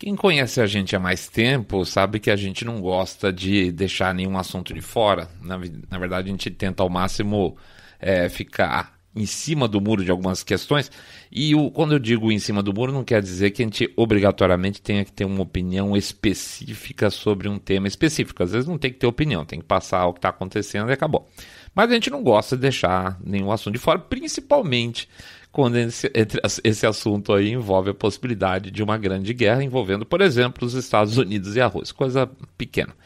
Quem conhece a gente há mais tempo sabe que a gente não gosta de deixar nenhum assunto de fora. Na verdade, a gente tenta ao máximo ficar em cima do muro de algumas questões. E quando eu digo em cima do muro, não quer dizer que a gente obrigatoriamente tenha que ter uma opinião específica sobre um tema específico. Às vezes não tem que ter opinião, tem que passar o que está acontecendo e acabou. Mas a gente não gosta de deixar nenhum assunto de fora, principalmente quando esse assunto aí envolve a possibilidade de uma grande guerra envolvendo, por exemplo, os Estados Unidos e a Rússia, coisa pequena.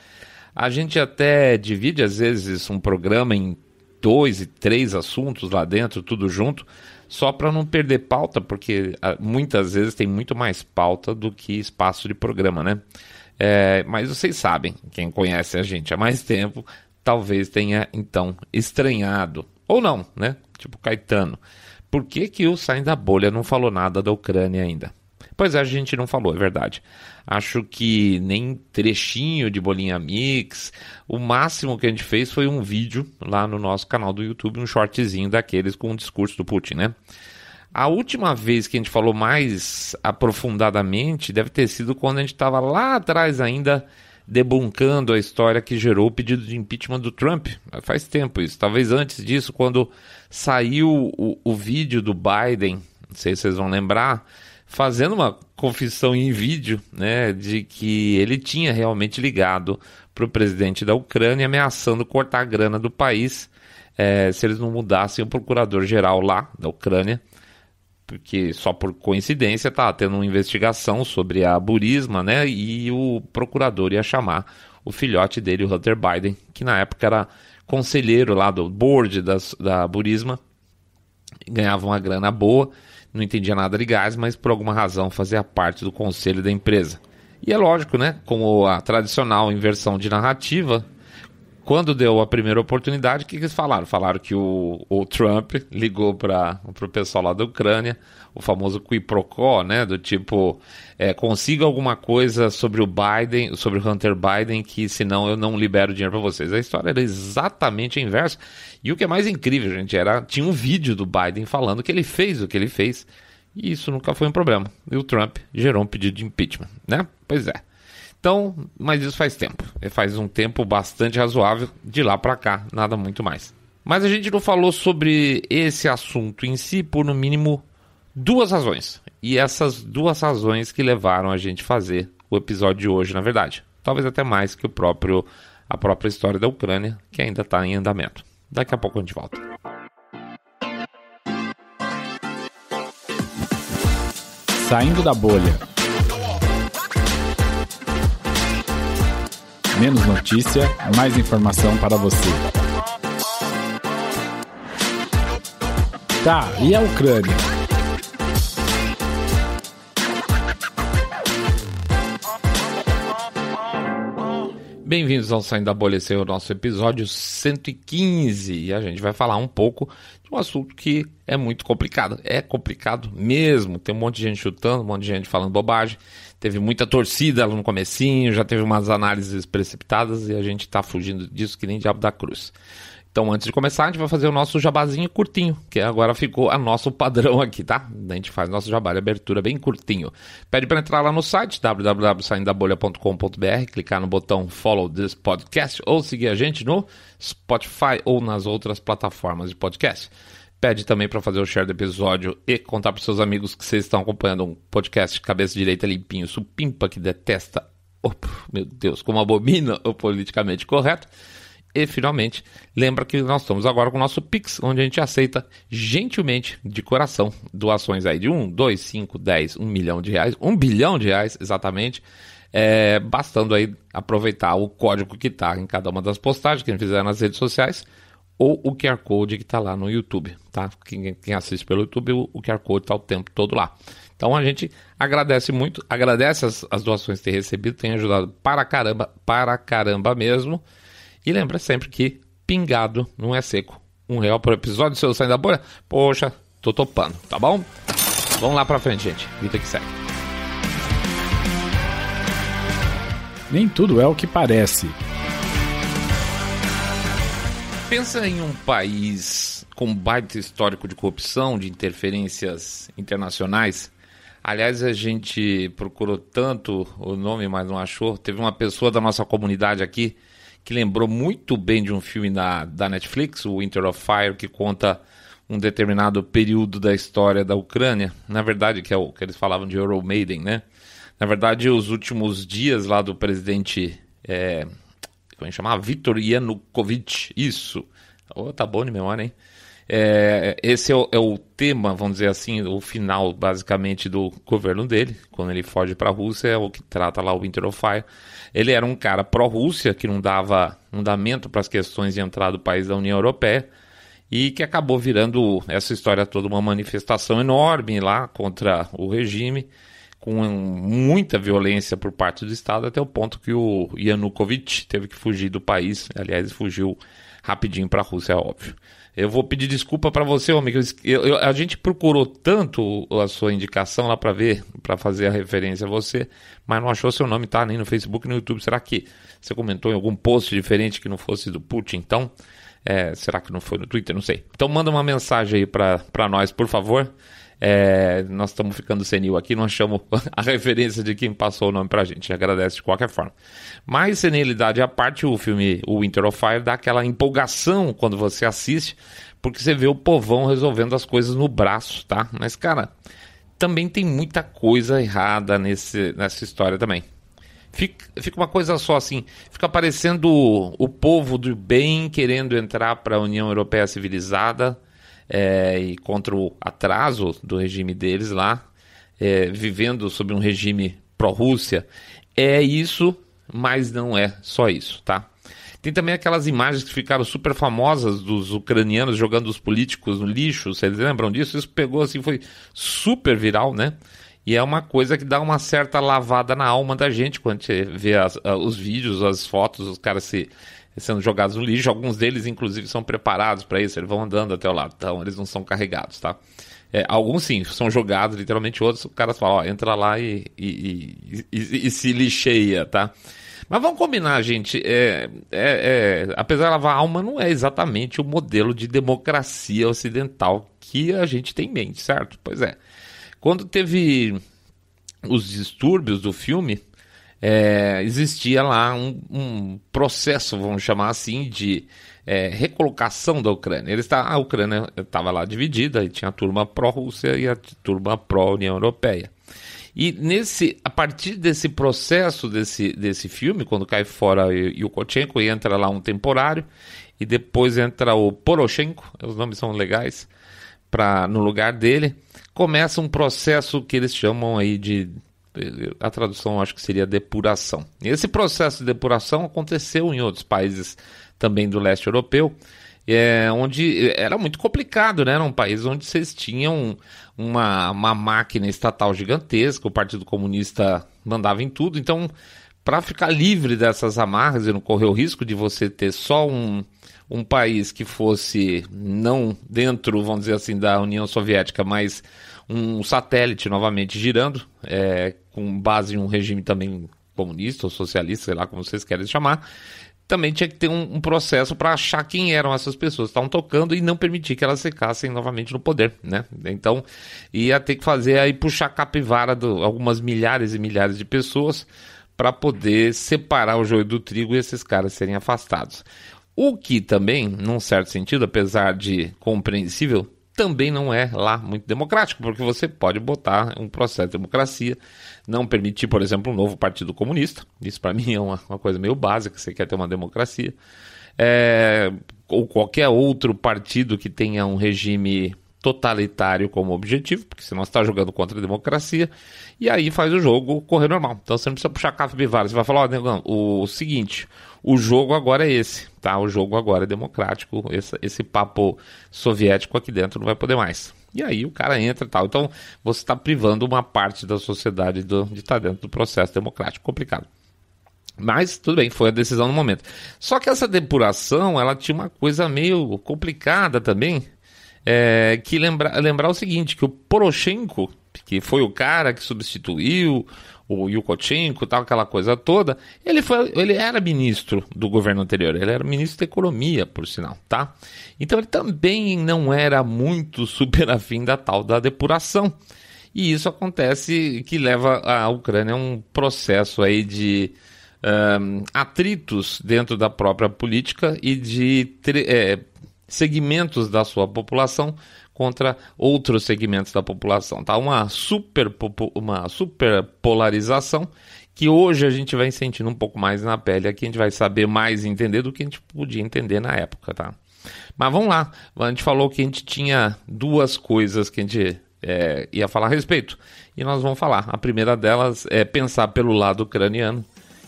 A gente até divide, às vezes, um programa em 2 e 3 assuntos lá dentro, tudo junto, só para não perder pauta, porque muitas vezes tem muito mais pauta do que espaço de programa, né? Mas vocês sabem, quem conhece a gente há mais tempo, talvez tenha, então, estranhado, ou não, né? Tipo Caetano. Por que o Saindo da Bolha não falou nada da Ucrânia ainda? Pois é, a gente não falou, é verdade. Acho que nem trechinho de Bolinha Mix. O máximo que a gente fez foi um vídeo lá no nosso canal do YouTube, um shortzinho daqueles com o discurso do Putin, né? A última vez que a gente falou mais aprofundadamente deve ter sido quando a gente estava lá atrás ainda debunkando a história que gerou o pedido de impeachment do Trump. Faz tempo isso. Talvez antes disso, quando saiu o vídeo do Biden, não sei se vocês vão lembrar, fazendo uma confissão em vídeo, né, de que ele tinha realmente ligado para o presidente da Ucrânia, ameaçando cortar a grana do país se eles não mudassem o procurador-geral lá da Ucrânia, porque só por coincidência estava tendo uma investigação sobre a Burisma, né, e o procurador ia chamar o filhote dele, o Hunter Biden, que na época era conselheiro lá do board da Burisma, ganhava uma grana boa, não entendia nada de gás, mas por alguma razão fazia parte do conselho da empresa. E é lógico, né, como a tradicional inversão de narrativa, quando deu a primeira oportunidade, o que eles falaram? Falaram que o Trump ligou para o pessoal lá da Ucrânia, o famoso qui pro quo, né? Do tipo, consiga alguma coisa sobre o Biden, sobre o Hunter Biden, que senão eu não libero dinheiro para vocês. A história era exatamente a inversa. E o que é mais incrível, gente, tinha um vídeo do Biden falando que ele fez o que ele fez, e isso nunca foi um problema. E o Trump gerou um pedido de impeachment, né? Pois é. Então, mas isso faz tempo. Faz um tempo bastante razoável, de lá para cá, nada muito mais. Mas a gente não falou sobre esse assunto em si por, no mínimo, 2 razões. E essas 2 razões que levaram a gente fazer o episódio de hoje, na verdade. Talvez até mais que a própria história da Ucrânia, que ainda está em andamento. Daqui a pouco a gente volta. Saindo da bolha. Menos notícia, mais informação para você. Tá, e a Ucrânia? Bem-vindos ao Saindo da Bolha, esse é o nosso episódio 115 e a gente vai falar um pouco de um assunto que é muito complicado. É complicado mesmo, tem um monte de gente chutando, um monte de gente falando bobagem. Teve muita torcida no comecinho, já teve umas análises precipitadas e a gente tá fugindo disso que nem diabo da cruz. Então, antes de começar, a gente vai fazer o nosso jabazinho curtinho, que agora ficou a nosso padrão aqui, tá? A gente faz nosso jabá de abertura bem curtinho. Pede para entrar lá no site, www.saindabolha.com.br, clicar no botão Follow This Podcast ou seguir a gente no Spotify ou nas outras plataformas de podcast. Pede também para fazer o share do episódio e contar para seus amigos que vocês estão acompanhando um podcast de cabeça direita limpinho, supimpa que detesta, meu Deus, como abomina o politicamente correto. E, finalmente, lembra que nós estamos agora com o nosso Pix, onde a gente aceita gentilmente, de coração, doações aí de 1, 2, 5, 10, 1 milhão de reais, 1 bilhão de reais, exatamente, bastando aí aproveitar o código que está em cada uma das postagens que a gente fizer nas redes sociais, ou o QR Code que está lá no YouTube, tá? Quem assiste pelo YouTube, o QR Code está o tempo todo lá. Então a gente agradece muito, agradece as doações que tem recebido, tem ajudado para caramba mesmo. E lembra sempre que pingado não é seco. R$1 por episódio, se eu sair da bolha, poxa, tô topando, tá bom? Vamos lá pra frente, gente. Vida que segue. Nem tudo é o que parece. Pensa em um país com baita histórico de corrupção, de interferências internacionais. Aliás, a gente procurou tanto o nome, mas não achou. Teve uma pessoa da nossa comunidade aqui que lembrou muito bem de um filme da Netflix, o Winter of Fire, que conta um determinado período da história da Ucrânia. Na verdade, que é o que eles falavam de Iron Maiden, né? Na verdade, os últimos dias lá do presidente, como é que chamava? Viktor Yanukovych, isso. Oh, tá bom de memória, hein? Esse é o tema, vamos dizer assim, o final, basicamente, do governo dele, quando ele foge para a Rússia, é o que trata lá o Winter of Fire. Ele era um cara pró-Rússia, que não dava fundamento para as questões de entrada do país da União Europeia, e que acabou virando essa história toda uma manifestação enorme lá contra o regime, com muita violência por parte do Estado, até o ponto que o Yanukovych teve que fugir do país. Aliás, fugiu rapidinho para a Rússia, é óbvio. Eu vou pedir desculpa para você, amigo. A gente procurou tanto a sua indicação lá para ver, para fazer a referência a você, mas não achou seu nome, tá? Nem no Facebook, nem no YouTube. Será que você comentou em algum post diferente que não fosse do Putin? Então, será que não foi no Twitter? Não sei. Então manda uma mensagem aí para nós, por favor. Nós estamos ficando senil aqui, não achamos a referência de quem passou o nome pra gente. Agradece de qualquer forma. Mas, senilidade à parte, o filme O Winter of Fire dá aquela empolgação quando você assiste, porque você vê o povão resolvendo as coisas no braço, tá? Mas, cara, também tem muita coisa errada nessa história também. Fica uma coisa só assim, fica parecendo o povo do bem querendo entrar para a União Europeia civilizada, e contra o atraso do regime deles lá, vivendo sob um regime pró-Rússia. É isso, mas não é só isso, tá? Tem também aquelas imagens que ficaram super famosas dos ucranianos jogando os políticos no lixo, vocês lembram disso? Isso pegou assim, foi super viral, né? E é uma coisa que dá uma certa lavada na alma da gente quando a gente vê os vídeos, as fotos, os caras sendo jogados no lixo. Alguns deles, inclusive, são preparados para isso, eles vão andando até o lado, então eles não são carregados, tá? Alguns sim, são jogados, literalmente, outros os caras falam, entra lá e se lixeia, tá? Mas vamos combinar, gente, apesar de lavar a alma, não é exatamente o modelo de democracia ocidental que a gente tem em mente, certo? Pois é. Quando teve os distúrbios do filme, existia lá um processo, vamos chamar assim, de recolocação da Ucrânia. A Ucrânia estava lá dividida, e tinha a turma pró-Rússia e a turma pró-União Europeia. E a partir desse processo, desse filme, quando cai fora o Yushchenko e entra lá um temporário, e depois entra o Poroshenko, os nomes são legais, no lugar dele, começa um processo que eles chamam aí a tradução acho que seria depuração. E esse processo de depuração aconteceu em outros países também do leste europeu, onde era muito complicado, né? Era um país onde vocês tinham uma máquina estatal gigantesca, o Partido Comunista mandava em tudo, então para ficar livre dessas amarras e não correr o risco de você ter só um país que fosse não dentro, vamos dizer assim, da União Soviética, mas um satélite novamente girando, com base em um regime também comunista ou socialista, sei lá como vocês querem chamar, também tinha que ter um processo para achar quem eram essas pessoas que estavam tocando e não permitir que elas ficassem novamente no poder, né? Então ia ter que fazer aí puxar a capivara de algumas milhares e milhares de pessoas para poder separar o joio do trigo e esses caras serem afastados. O que também, num certo sentido, apesar de compreensível, também não é lá muito democrático, porque você pode botar um processo de democracia, não permitir, por exemplo, um novo partido comunista. Isso para mim é uma coisa meio básica, você quer ter uma democracia. Ou qualquer outro partido que tenha um regime totalitário como objetivo, porque senão você está jogando contra a democracia, e aí faz o jogo correr normal. Então você não precisa puxar capivara, você vai falar, negão, o seguinte, o jogo agora é esse, tá? O jogo agora é democrático, esse papo soviético aqui dentro não vai poder mais. E aí o cara entra e tal. Então você está privando uma parte da sociedade de estar dentro do processo democrático. Complicado. Mas tudo bem, foi a decisão no momento. Só que essa depuração, ela tinha uma coisa meio complicada também, que lembrar o seguinte, que o Poroshenko, que foi o cara que substituiu o Yushchenko, tal, aquela coisa toda, ele era ministro do governo anterior, ele era ministro da economia, por sinal, tá? Então ele também não era muito super afim da tal da depuração. E isso acontece que leva a Ucrânia a um processo aí de atritos dentro da própria política e de segmentos da sua população contra outros segmentos da população. Tá? Uma super polarização que hoje a gente vai sentindo um pouco mais na pele. Aqui a gente vai saber mais entender do que a gente podia entender na época. Tá? Mas vamos lá, a gente falou que a gente tinha duas coisas que a gente ia falar a respeito. E nós vamos falar. A primeira delas é pensar pelo lado ucraniano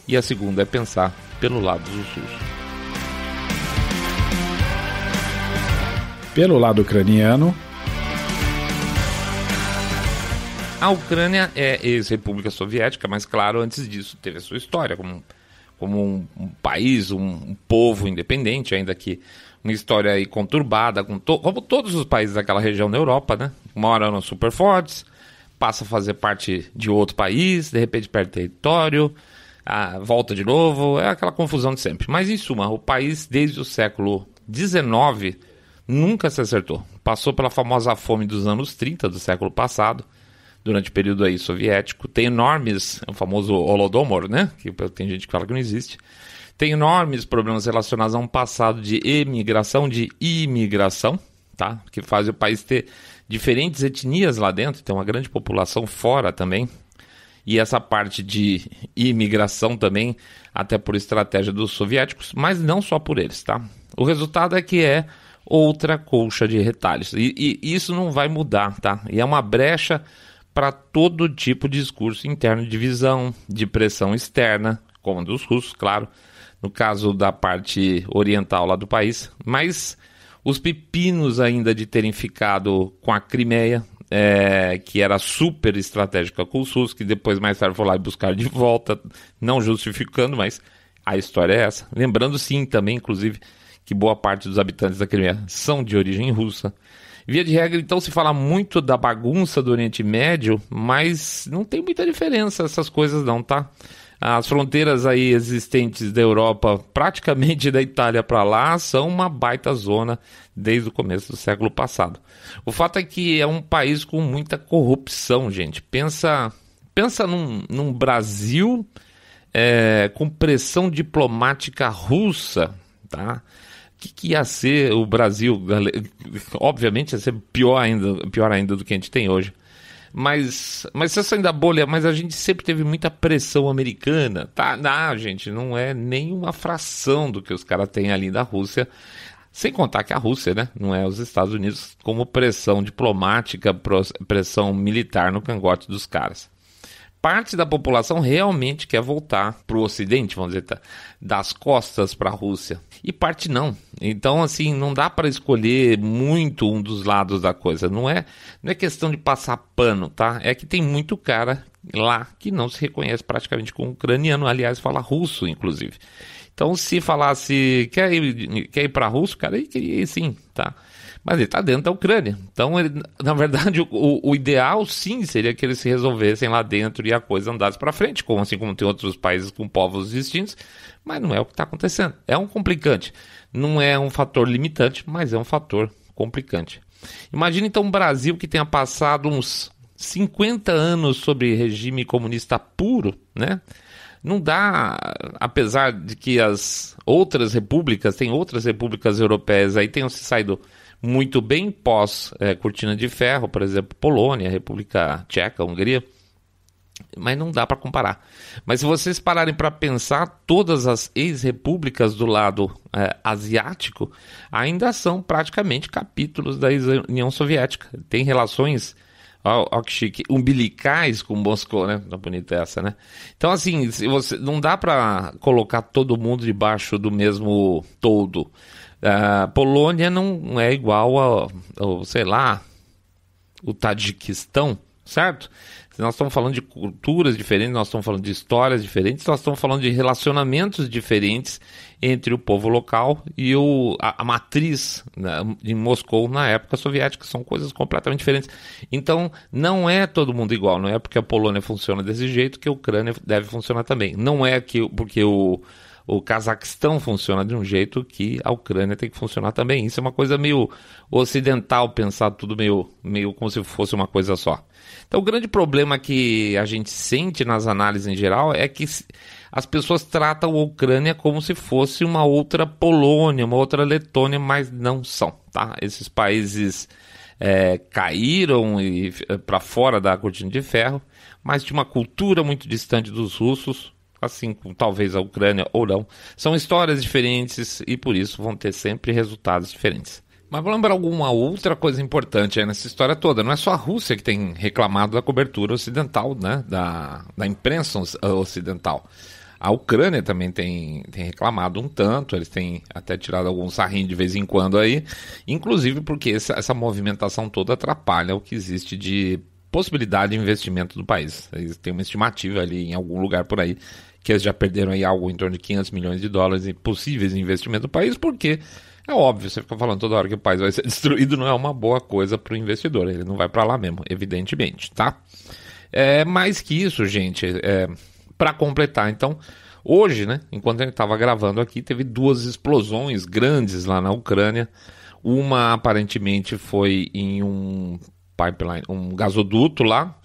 e a segunda é pensar pelo lado russo. Pelo lado ucraniano, a Ucrânia é ex-república soviética, mas claro, antes disso teve a sua história como um país, um povo independente, ainda que uma história aí conturbada, como todos os países daquela região da Europa, né? Uma hora eram super fortes, passa a fazer parte de outro país, de repente perde território, volta de novo, é aquela confusão de sempre. Mas em suma, o país desde o século XIX nunca se acertou. Passou pela famosa fome dos anos 30 do século passado, durante o período aí soviético. Tem enormes, o famoso Holodomor, né? Que tem gente que fala que não existe. Tem enormes problemas relacionados a um passado de emigração, de imigração, tá? Que faz o país ter diferentes etnias lá dentro, tem uma grande população fora também. E essa parte de imigração também, até por estratégia dos soviéticos, mas não só por eles, tá? O resultado é que é outra colcha de retalhos. E isso não vai mudar, tá? E é uma brecha para todo tipo de discurso interno de divisão, de pressão externa, como dos russos, claro, no caso da parte oriental lá do país. Mas os pepinos ainda de terem ficado com a Crimeia, que era super estratégica com os russos, que depois mais tarde foram lá e buscaram de volta, não justificando, mas a história é essa. Lembrando sim também, inclusive, que boa parte dos habitantes da Crimeia são de origem russa. Via de regra, então, se fala muito da bagunça do Oriente Médio, mas não tem muita diferença essas coisas não, tá? As fronteiras aí existentes da Europa, praticamente da Itália para lá, são uma baita zona desde o começo do século passado. O fato é que é um país com muita corrupção, gente. Pensa num Brasil com pressão diplomática russa, tá? O que ia ser o Brasil? Obviamente ia ser pior ainda do que a gente tem hoje. Mas se saindo da bolha, mas a gente sempre teve muita pressão americana, tá? Não, gente, não é nem uma fração do que os caras têm ali da Rússia. Sem contar que a Rússia, né, não é os Estados Unidos como pressão diplomática, pressão militar no cangote dos caras. Parte da população realmente quer voltar para o Ocidente, vamos dizer, tá? Das costas para a Rússia. E parte não. Então, assim, não dá para escolher muito um dos lados da coisa. Não é questão de passar pano, tá? É que tem muito cara lá que não se reconhece praticamente como ucraniano. Aliás, fala russo, inclusive. Então, se falasse, quer ir para russo, cara, ele queria ir sim, tá? Mas ele está dentro da Ucrânia. Então, na verdade, o ideal, sim, seria que eles se resolvessem lá dentro e a coisa andasse para frente, assim como tem outros países com povos distintos, mas não é o que está acontecendo. É um complicante. Não é um fator limitante, mas é um fator complicante. Imagina, então, um Brasil que tenha passado uns 50 anos sobre regime comunista puro, né? Não dá, apesar de que as outras repúblicas, tem outras repúblicas europeias aí, tenham se saído muito bem pós cortina de ferro, por exemplo, Polônia, República Tcheca, Hungria, mas não dá para comparar. Mas se vocês pararem para pensar, todas as ex-repúblicas do lado asiático ainda são praticamente capítulos da União Soviética. Tem relações, ó que chique, umbilicais com Moscou, né? Tá bonita essa, né? Então, assim, não dá para colocar todo mundo debaixo do mesmo todo. A Polônia não é igual ao, sei lá, o Tajiquistão, certo? Nós estamos falando de culturas diferentes, nós estamos falando de histórias diferentes, nós estamos falando de relacionamentos diferentes entre o povo local e a matriz, né, em Moscou na época soviética. São coisas completamente diferentes. Então, não é todo mundo igual, não é porque a Polônia funciona desse jeito que a Ucrânia deve funcionar também. Não é porque o o Cazaquistão funciona de um jeito que a Ucrânia tem que funcionar também. Isso é uma coisa meio ocidental, pensar tudo meio como se fosse uma coisa só. Então o grande problema que a gente sente nas análises em geral é que as pessoas tratam a Ucrânia como se fosse uma outra Polônia, uma outra Letônia, mas não são, tá? Esses países caíram para fora da cortina de ferro, mas de uma cultura muito distante dos russos, assim como talvez a Ucrânia ou não. São histórias diferentes e por isso vão ter sempre resultados diferentes. Mas vou lembrar alguma outra coisa importante aí nessa história toda. Não é só a Rússia que tem reclamado da cobertura ocidental, né? Da imprensa ocidental. A Ucrânia também tem reclamado um tanto, eles têm até tirado algum sarrinho de vez em quando aí, inclusive porque essa movimentação toda atrapalha o que existe de possibilidade de investimento do país. Eles têm uma estimativa ali em algum lugar por aí, que eles já perderam aí algo em torno de 500 milhões de dólares em possíveis investimentos do país, porque é óbvio, você fica falando toda hora que o país vai ser destruído, não é uma boa coisa para o investidor, ele não vai para lá mesmo, evidentemente, tá? Mais que isso, gente, para completar, então, hoje, né, enquanto a gente estava gravando aqui, teve 2 explosões grandes lá na Ucrânia. Uma aparentemente foi em um pipeline, um gasoduto lá,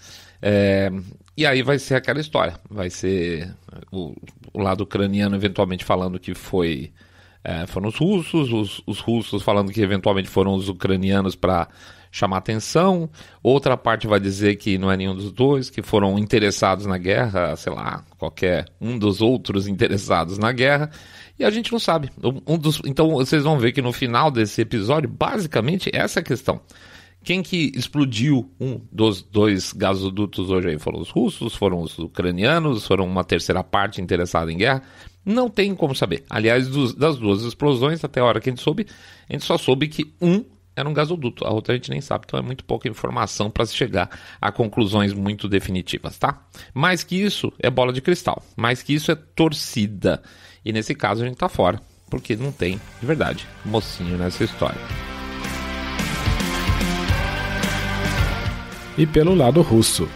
e aí vai ser aquela história, vai ser o lado ucraniano eventualmente falando que foram os russos, os russos falando que eventualmente foram os ucranianos para chamar atenção, outra parte vai dizer que não é nenhum dos dois, que foram interessados na guerra, sei lá, qualquer um dos outros interessados na guerra, e a gente não sabe. Então vocês vão ver que no final desse episódio, basicamente, essa é a questão. Quem que explodiu um dos 2 gasodutos hoje aí? Foram os russos, foram os ucranianos, foram uma terceira parte interessada em guerra? Não tem como saber. Aliás, das 2 explosões, até a hora que a gente só soube que era um gasoduto, a outra a gente nem sabe, então é muito pouca informação para se chegar a conclusões muito definitivas, tá? Mais que isso é bola de cristal, mais que isso é torcida, e nesse caso a gente tá fora, porque não tem, de verdade, mocinho nessa história. E pelo lado russo.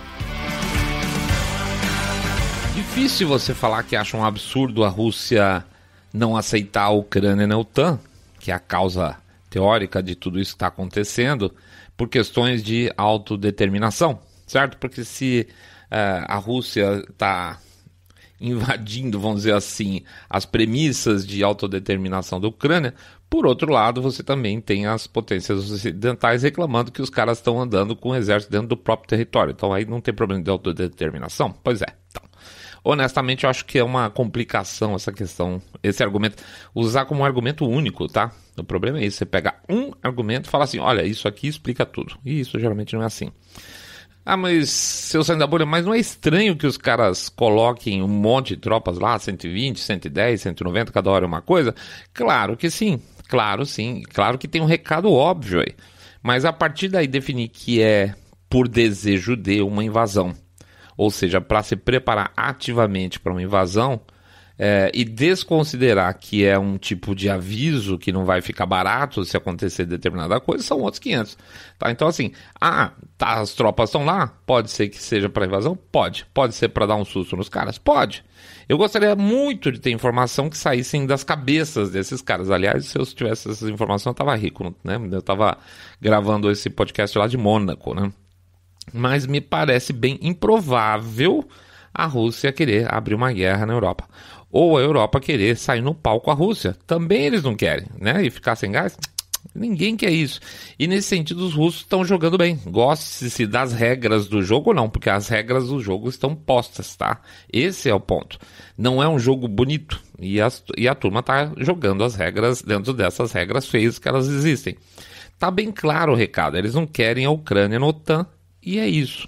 Difícil você falar que acha um absurdo a Rússia não aceitar a Ucrânia na OTAN, que é a causa teórica de tudo isso que está acontecendo, por questões de autodeterminação, certo? Porque se a Rússia está invadindo, vamos dizer assim, as premissas de autodeterminação da Ucrânia, por outro lado, você também tem as potências ocidentais reclamando que os caras estão andando com o exército dentro do próprio território. Então aí não tem problema de autodeterminação? Pois é. Então, honestamente, eu acho que é uma complicação essa questão, esse argumento, usar como um argumento único, tá? O problema é isso, você pega um argumento e fala assim, olha, isso aqui explica tudo. E isso geralmente não é assim. Mas, seu saindo da bolha, mas não é estranho que os caras coloquem um monte de tropas lá, 120, 110, 190, cada hora uma coisa? Claro que sim, claro que tem um recado óbvio aí. Mas a partir daí definir que é por desejo de uma invasão, ou seja, para se preparar ativamente para uma invasão, e desconsiderar que é um tipo de aviso que não vai ficar barato se acontecer determinada coisa, são outros 500. Tá? Então assim, as tropas estão lá, pode ser que seja para invasão? Pode ser para dar um susto nos caras? Pode. Eu gostaria muito de ter informação que saíssem das cabeças desses caras. Aliás, se eu tivesse essas informações eu estava rico, né? Eu estava gravando esse podcast lá de Mônaco, né? Mas me parece bem improvável a Rússia querer abrir uma guerra na Europa. Ou a Europa querer sair no pau com a Rússia. Também eles não querem, né? E ficar sem gás? Ninguém quer isso. E nesse sentido os russos estão jogando bem. Goste-se das regras do jogo ou não, porque as regras do jogo estão postas, tá? Esse é o ponto. Não é um jogo bonito. E a turma tá jogando as regras dentro dessas regras feias que elas existem. Tá bem claro o recado. Eles não querem a Ucrânia na OTAN. E é isso.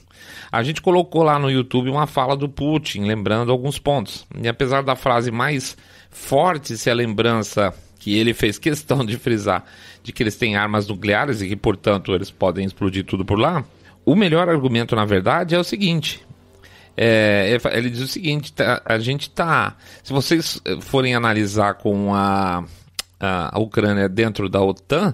A gente colocou lá no YouTube uma fala do Putin, lembrando alguns pontos. E apesar da frase mais forte ser a lembrança que ele fez questão de frisar de que eles têm armas nucleares e que, portanto, eles podem explodir tudo por lá, o melhor argumento, na verdade, é o seguinte. Ele diz o seguinte, a gente tá... Se vocês forem analisar com a Ucrânia dentro da OTAN,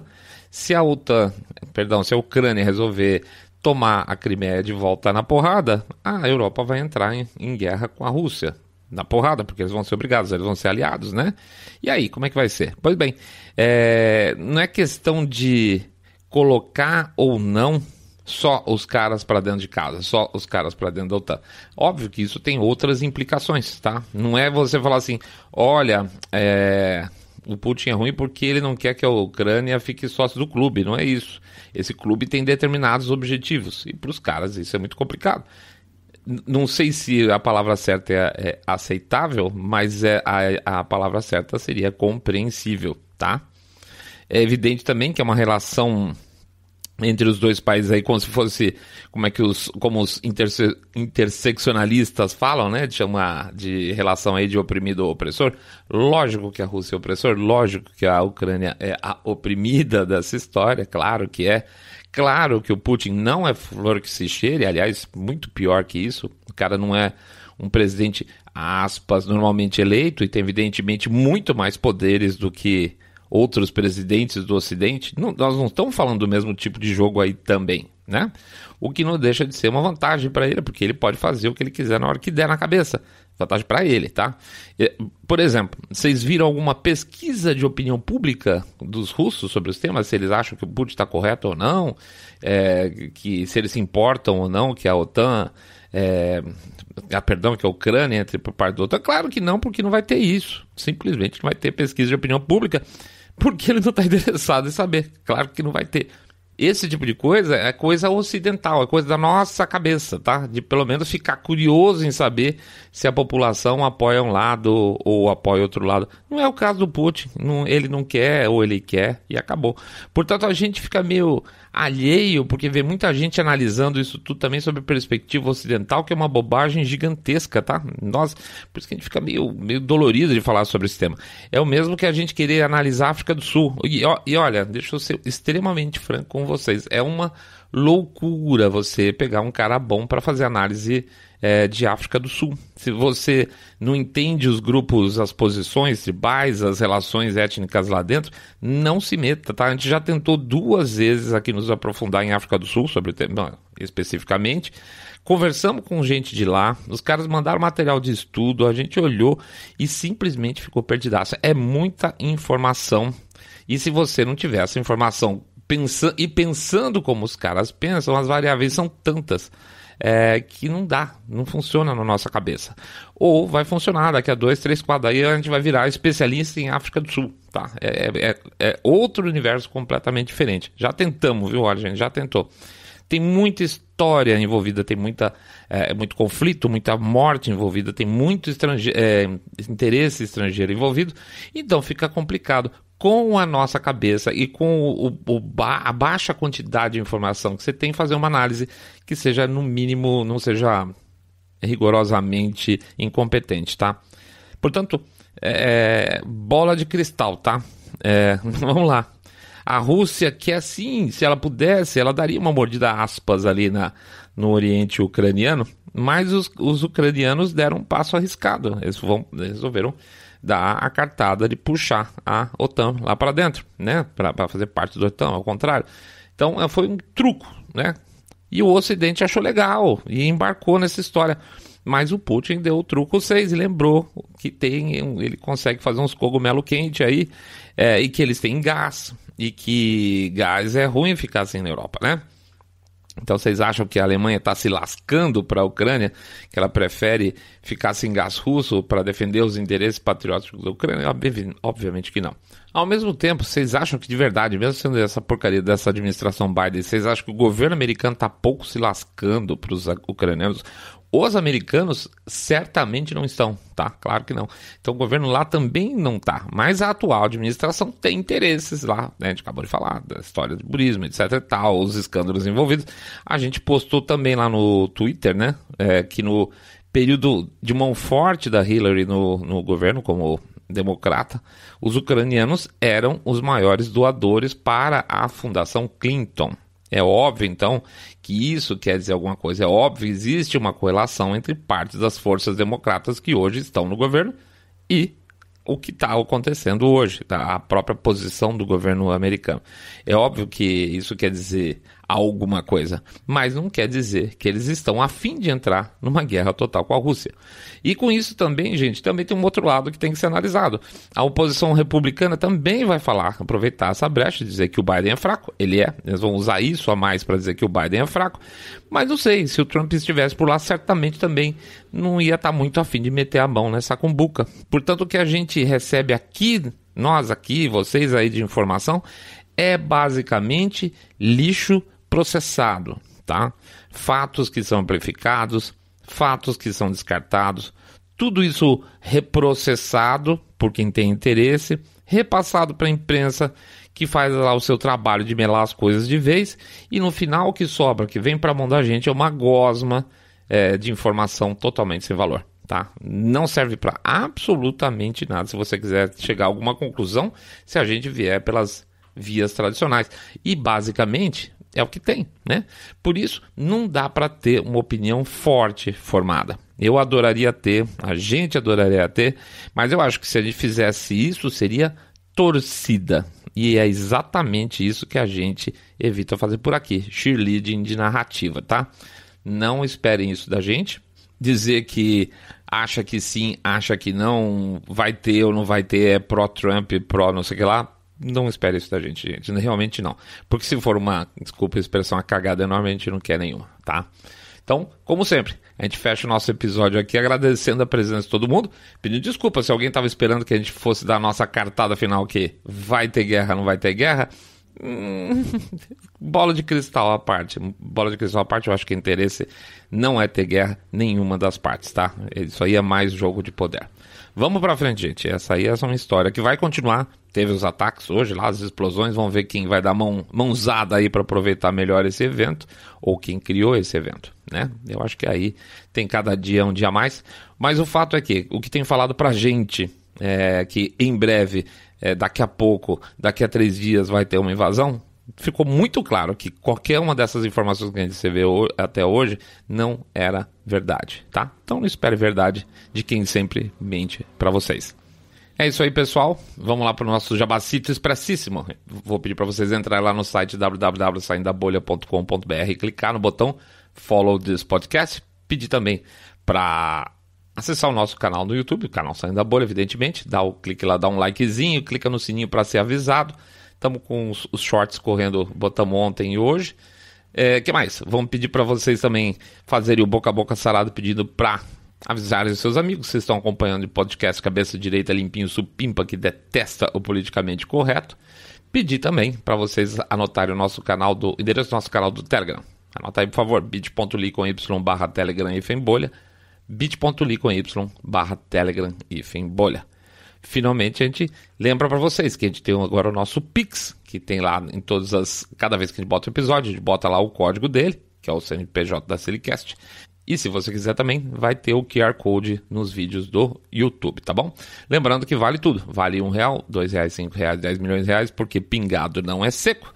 se a Ucrânia resolver tomar a Crimeia de volta na porrada, a Europa vai entrar em guerra com a Rússia. na porrada, porque eles vão ser obrigados, eles vão ser aliados, né? E aí, como é que vai ser? Pois bem, não é questão de colocar ou não só os caras para dentro de casa, só os caras para dentro da OTAN. Óbvio que isso tem outras implicações, tá? Não é você falar assim, olha, o Putin é ruim porque ele não quer que a Ucrânia fique sócio do clube, não é isso. Esse clube tem determinados objetivos, e para os caras isso é muito complicado. Não sei se a palavra certa é aceitável, mas a palavra certa seria compreensível, tá? É evidente também que é uma relação entre os dois países aí, como se fosse, como os interseccionalistas falam, né, de relação aí de oprimido ou opressor. Lógico que a Rússia é opressor, lógico que a Ucrânia é a oprimida dessa história, claro que é. Claro que o Putin não é flor que se cheire, aliás, muito pior que isso. O cara não é um presidente, aspas, normalmente eleito e tem evidentemente muito mais poderes do que outros presidentes do Ocidente. Nós não estamos falando do mesmo tipo de jogo aí também, né? O que não deixa de ser uma vantagem para ele, porque ele pode fazer o que ele quiser na hora que der na cabeça. Vantagem para ele, tá? Por exemplo, vocês viram alguma pesquisa de opinião pública dos russos sobre os temas? Se eles acham que o Putin está correto ou não? Que se eles se importam ou não que a OTAN... que a Ucrânia entre por parte da OTAN? Claro que não, porque não vai ter isso. Simplesmente não vai ter pesquisa de opinião pública, porque ele não está interessado em saber. Claro que não vai ter. Esse tipo de coisa é coisa ocidental, é coisa da nossa cabeça, tá? De pelo menos ficar curioso em saber se a população apoia um lado ou apoia outro lado. Não é o caso do Putin, ele não quer ou ele quer e acabou. Portanto, a gente fica meio alheio, porque vê muita gente analisando isso tudo também sob perspectiva ocidental, que é uma bobagem gigantesca, tá? Por isso que a gente fica meio dolorido de falar sobre esse tema. É o mesmo que a gente querer analisar a África do Sul. E olha, deixa eu ser extremamente franco com vocês. É uma loucura você pegar um cara bom para fazer análise de África do Sul. Se você não entende os grupos, as posições tribais, as relações étnicas lá dentro, não se meta, tá? A gente já tentou 2 vezes aqui nos aprofundar em África do Sul, sobre o tema especificamente. Conversamos com gente de lá, os caras mandaram material de estudo, a gente olhou e simplesmente ficou perdidaço. É muita informação. E se você não tiver essa informação pensando como os caras pensam, as variáveis são tantas que não funciona na nossa cabeça. Ou vai funcionar daqui a 2, 3, 4, aí a gente vai virar especialista em África do Sul, tá? É outro universo completamente diferente. Já tentamos, viu? Olha, gente, já tentou. Tem muita história envolvida, tem muito conflito, muita morte envolvida, tem muito interesse estrangeiro envolvido, então fica complicado. Com a nossa cabeça e com a baixa quantidade de informação que você tem, fazer uma análise que seja, no mínimo, não seja rigorosamente incompetente, tá? Portanto, bola de cristal, tá? Vamos lá. A Rússia quer sim, se ela pudesse, ela daria uma mordida aspas ali no Oriente Ucraniano, mas os ucranianos deram um passo arriscado. Eles resolveram dar a cartada de puxar a OTAN lá para dentro, né? Para fazer parte da OTAN, ao contrário. Então foi um truco, né? E o Ocidente achou legal e embarcou nessa história. Mas o Putin deu o truco 6 e lembrou que ele consegue fazer uns cogumelo quente aí, e que eles têm gás, e que gás é ruim ficar assim na Europa, né? Então vocês acham que a Alemanha está se lascando para a Ucrânia, que ela prefere ficar sem gás russo para defender os interesses patrióticos da Ucrânia? Obviamente que não. Ao mesmo tempo, vocês acham que de verdade, mesmo sendo essa porcaria dessa administração Biden, vocês acham que o governo americano está pouco se lascando para os ucranianos? Os americanos certamente não estão, tá? Claro que não. Então o governo lá também não tá. Mas a atual administração tem interesses lá, né? A gente acabou de falar da história do burismo, etc e tal, os escândalos envolvidos. A gente postou também lá no Twitter, né? Que no período de mão forte da Hillary no governo, como democrata, os ucranianos eram os maiores doadores para a Fundação Clinton. É óbvio, então, que isso quer dizer alguma coisa. É óbvio, existe uma correlação entre partes das forças democratas que hoje estão no governo e o que está acontecendo hoje, tá? A própria posição do governo americano. É óbvio que isso quer dizer alguma coisa, mas não quer dizer que eles estão a fim de entrar numa guerra total com a Rússia. E com isso também, gente, também tem um outro lado que tem que ser analisado. A oposição republicana também vai aproveitar essa brecha e dizer que o Biden é fraco. Ele é, eles vão usar isso a mais para dizer que o Biden é fraco, mas não sei, se o Trump estivesse por lá, certamente também não ia estar muito a fim de meter a mão nessa cumbuca. Portanto, o que a gente recebe aqui, nós aqui, vocês aí de informação, é basicamente lixo processado, tá? Fatos que são amplificados, fatos que são descartados, tudo isso reprocessado por quem tem interesse, repassado para a imprensa que faz lá o seu trabalho de melar as coisas de vez, e no final o que sobra, que vem para a mão da gente, é uma gosma de informação totalmente sem valor. Tá? Não serve para absolutamente nada se você quiser chegar a alguma conclusão, se a gente vier pelas vias tradicionais. E basicamente é o que tem, né? Por isso não dá para ter uma opinião forte formada. Eu adoraria ter, a gente adoraria ter, mas eu acho que se a gente fizesse isso seria torcida. E é exatamente isso que a gente evita fazer por aqui, cheerleading de narrativa, tá? Não esperem isso da gente. Dizer que acha que sim, acha que não, vai ter ou não vai ter, é pró-Trump, pró não sei o que lá, não espere isso da gente, realmente não. Porque se for uma, desculpa a expressão, uma cagada enorme, a gente não quer nenhuma, tá? Então, como sempre, a gente fecha o nosso episódio aqui agradecendo a presença de todo mundo, pedindo desculpa se alguém estava esperando que a gente fosse dar a nossa cartada final que vai ter guerra, não vai ter guerra. Bola de cristal à parte, eu acho que o interesse não é ter guerra nenhuma das partes, tá? Isso aí é mais jogo de poder. Vamos pra frente, gente, essa aí é uma história que vai continuar. Teve os ataques hoje lá, as explosões, vamos ver quem vai dar mãozada aí para aproveitar melhor esse evento, ou quem criou esse evento, né? Eu acho que aí tem cada dia um dia a mais, mas o fato é que o que tem falado pra gente é que em breve, daqui a pouco, daqui a 3 dias vai ter uma invasão. Ficou muito claro que qualquer uma dessas informações que a gente recebeu até hoje não era verdade, tá? Então não espere verdade de quem sempre mente para vocês. É isso aí, pessoal. Vamos lá para o nosso jabacito expressíssimo. Vou pedir para vocês entrarem lá no site www.saindabolha.com.br e clicar no botão Follow this podcast. Pedir também para acessar o nosso canal no YouTube, o canal Saindo da Bolha, evidentemente. Dá o clique lá, dá um likezinho, clica no sininho para ser avisado. Estamos com os shorts correndo, botamos ontem e hoje. Que mais? Vamos pedir para vocês também fazerem o boca a boca sarado, pedindo para avisarem os seus amigos que vocês estão acompanhando o podcast Cabeça Direita Limpinho Supimpa, que detesta o politicamente correto. Pedir também para vocês anotarem o nosso canal endereço do nosso canal do Telegram. Anota aí, por favor, bit.ly/Telegram-bolha, bit.ly/Telegram-bolha. Finalmente a gente lembra para vocês que a gente tem agora o nosso Pix, que tem lá em cada vez que a gente bota um episódio, a gente bota lá o código dele, que é o CNPJ da Silicast. E se você quiser também, vai ter o QR Code nos vídeos do YouTube, tá bom? Lembrando que vale tudo, vale R$1, R$2, R$5, 10 milhões de reais, porque pingado não é seco.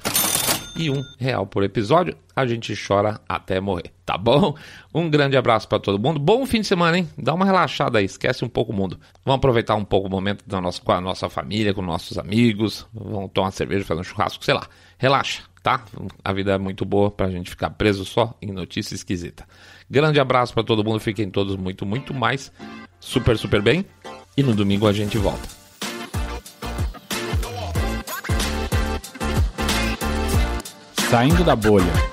E R$1 por episódio, a gente chora até morrer, tá bom? Um grande abraço para todo mundo. Bom fim de semana, hein? Dá uma relaxada aí, esquece um pouco o mundo. Vamos aproveitar um pouco o momento com a nossa família, com nossos amigos. Vamos tomar uma cerveja, fazer um churrasco, sei lá. Relaxa, tá? A vida é muito boa pra gente ficar preso só em notícia esquisita. Grande abraço para todo mundo, fiquem todos muito, muito mais super, super bem. E no domingo a gente volta. Saindo da Bolha.